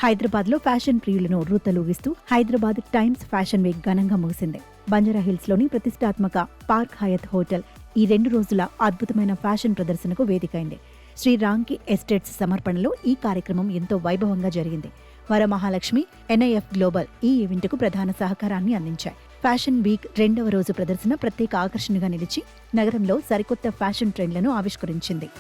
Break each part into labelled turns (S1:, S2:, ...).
S1: హైదరాబాద్లో ఫ్యాషన్ ప్రియులను ఉర్రూతలూగిస్తూ హైదరాబాద్ టైమ్స్ ఫ్యాషన్ వీక్ ఘనంగా ముగిసింది. బంజారాహిల్స్లోని ప్రతిష్టాత్మక పార్క్ హయత్ హోటల్ ఈ 2 రోజుల అద్భుతమైన ఫ్యాషన్ ప్రదర్శనకు వేదికైంది. శ్రీ రాంకి ఎస్టేట్స్ సమర్పణలో ఈ కార్యక్రమం ఎంతో వైభవంగా జరిగింది. వరమహాలక్ష్మి, NIF గ్లోబల్ ఈ ఈవెంట్కు ప్రధాన సహకారాన్ని అందించాయి. ఫ్యాషన్ వీక్ 2వ రోజు ప్రదర్శన ప్రత్యేక ఆకర్షణగా నిలిచి నగరంలో సరికొత్త ఫ్యాషన్ ట్రెండ్లను ఆవిష్కరించింది.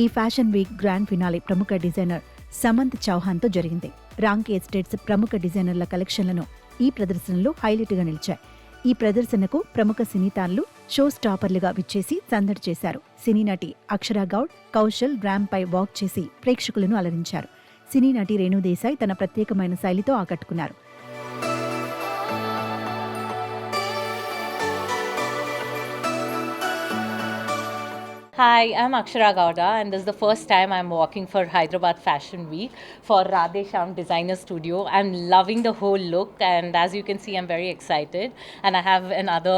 S1: ఈ ఫ్యాషన్ వీక్ గ్రాండ్ ఫినాలే ప్రముఖ డిజైనర్ సమంత్ చౌహాన్తో జరిగింది. రాంకి ఎస్టేట్స్ ప్రముఖ డిజైనర్ల కలెక్షన్లను ఈ ప్రదర్శనలో హైలైట్గా నిలిచాయి. ఈ ప్రదర్శనకు ప్రముఖ సినీ తారలు షో స్టాపర్లుగా విచ్చేసి సందడి చేశారు. సినీ నటి అక్షరా గౌడ్, కౌశల్ ర్యాంప్పై వాక్ చేసి ప్రేక్షకులను అలరించారు. సినీ నటి రేణు దేశాయ్ తన ప్రత్యేకమైన శైలితో ఆకట్టుకున్నారు.
S2: Hi, I'm Akshara Gowda and this is the first time I'm walking for Hyderabad Fashion Week for Radhe Shyam Designer Studio. I'm loving the whole look and as you can see I'm very excited and I have another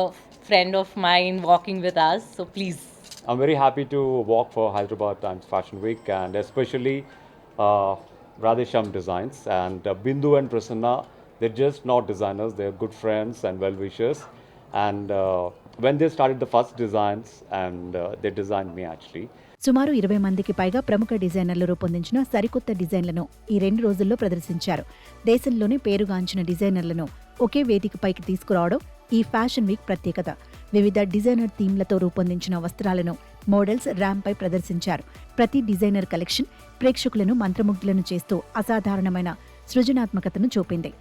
S2: friend of mine walking with us, so please.
S3: I'm very happy to walk for Hyderabad Times Fashion Week and especially Radhe Shyam Designs and Bindu and Prasanna, they're just not designers, they're good friends and well-wishers and when they started the first designs and they designed me actually.
S1: సుమారు 20 మందికి పైగా ప్రముఖ డిజైనర్లు రూపొందించిన సరికొత్త డిజైన్లను ఈ 2 రోజుల్లో ప్రదర్శించారు. దేశంలోనే పేరుగాంచిన డిజైనర్లను ఒకే వేదికపైకి తీసుకురావడం ఈ ఫ్యాషన్ వీక్ ప్రత్యేకత. వివిధ డిజైనర్ థీమ్లతో రూపొందించిన వస్త్రాలను మోడల్స్ ర్యాంప్పై ప్రదర్శించారు. ప్రతి డిజైనర్ కలెక్షన్ ప్రేక్షకులను మంత్రముగ్ధులను చేస్తూ అసాధారణమైన సృజనాత్మకతను చూపింది.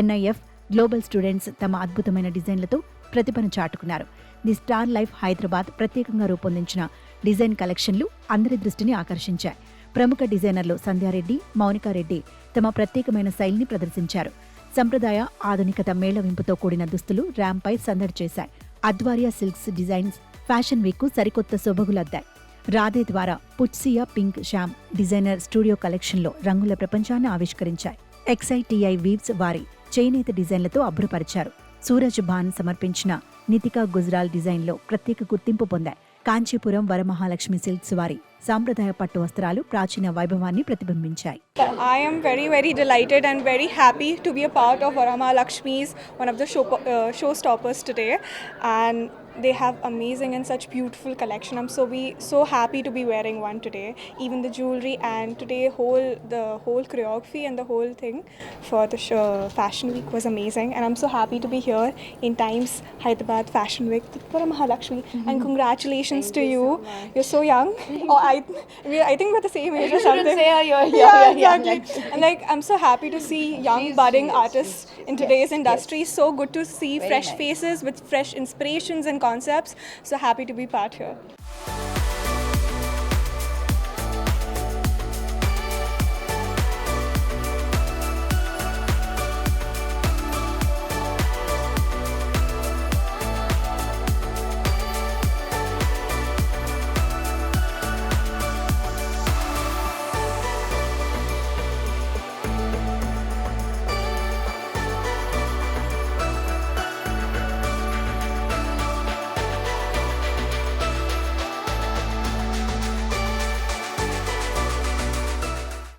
S1: NIF గ్లోబల్ స్టూడెంట్స్ తమ అద్భుతమైన డిజైన్లతో ప్రతిభను చాటుకున్నారు. ది స్టార్ లైఫ్ హైదరాబాద్ ప్రత్యేకంగా రూపొందించిన డిజైన్ కలెక్షన్లు అందరి దృష్టిని ఆకర్షించాయి. ప్రముఖ డిజైనర్లు సంధ్యారెడ్డి, మౌనికారెడ్డి తమ ప్రత్యేకమైన శైలిని ప్రదర్శించారు. సంప్రదాయ ఆధునికత మేళవింపుతో కూడిన దుస్తులు ర్యాంప్పై సందడి చేశాయి. అద్వారియా సిల్క్స్ డిజైన్స్ ఫ్యాషన్ వీక్ కు సరికొత్త సొబగులద్దాయి. రాధే ద్వారా పుట్సియా పింక్ శ్యామ్ డిజైనర్ స్టూడియో కలెక్షన్లో రంగుల ప్రపంచాన్ని ఆవిష్కరించాయి. XITI వీవ్స్ వారి చేనేత డిజైన్లతో అబ్బురపరిచారు. సూరజ్ భాన్ సమర్పించిన నితికా గుజరాల్ డిజైన్లో ప్రత్యేక గుర్తింపు పొందాయి. కాంచీపురం వరమహాలక్ష్మి సిల్క్స్ వారి సాంప్రదాయ పట్టు వస్త్రాలు ప్రాచీన వైభవాన్ని ప్రతిబింబించాయి.
S4: I am very delighted and very happy to be a part of Varamahalakshmi's one of the showstoppers today, and they have amazing and such beautiful collection. I'm so happy to be wearing one today. Even the jewelry and today the whole choreography and the whole thing for the fashion week was amazing, and I'm so happy to be here in Times Hyderabad Fashion Week with Varamahalakshmi. And congratulations to you. You're so young. Oh, I think we're the same age or something.
S2: Say you're
S4: Exactly. And I'm so happy to see young budding artists in today's industry. So good to see fresh faces with fresh inspirations and concepts. So happy to be part here.